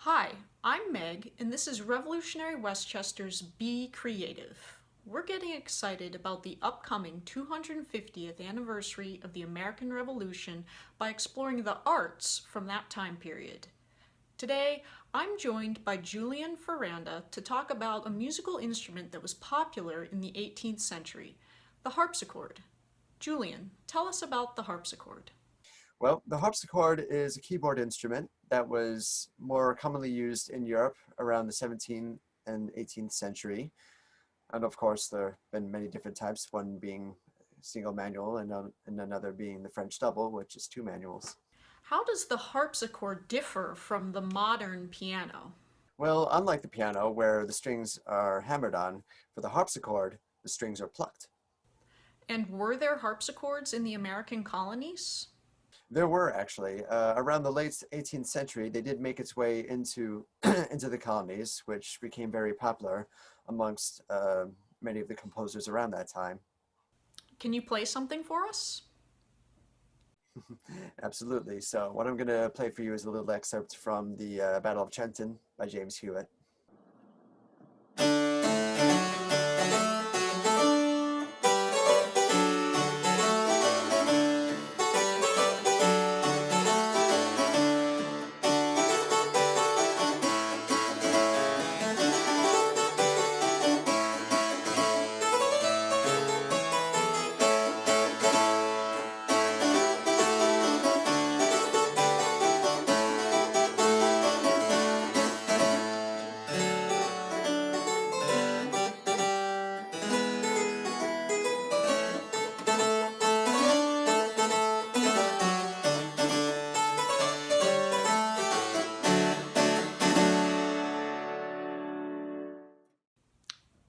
Hi, I'm Meg, and this is Revolutionary Westchester's Be Creative. We're getting excited about the upcoming 250th anniversary of the American Revolution by exploring the arts from that time period. Today, I'm joined by Julian Ferranda to talk about a musical instrument that was popular in the 18th century, the harpsichord. Julian, tell us about the harpsichord. Well, the harpsichord is a keyboard instrument that was more commonly used in Europe around the 17th and 18th century. And of course, there have been many different types, one being single manual and another being the French double, which is two manuals. How does the harpsichord differ from the modern piano? Well, unlike the piano, where the strings are hammered on, for the harpsichord, the strings are plucked. And were there harpsichords in the American colonies? There were actually around the late 18th century. They did make its way into into the colonies, which became very popular amongst many of the composers around that time. Can you play something for us? Absolutely. So what I'm going to play for you is a little excerpt from the Battle of Trenton by James Hewitt.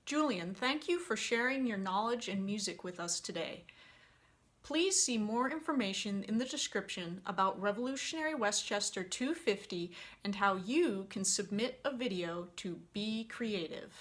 Julian, thank you for sharing your knowledge and music with us today. Please see more information in the description about Revolutionary Westchester 250 and how you can submit a video to Be Creative.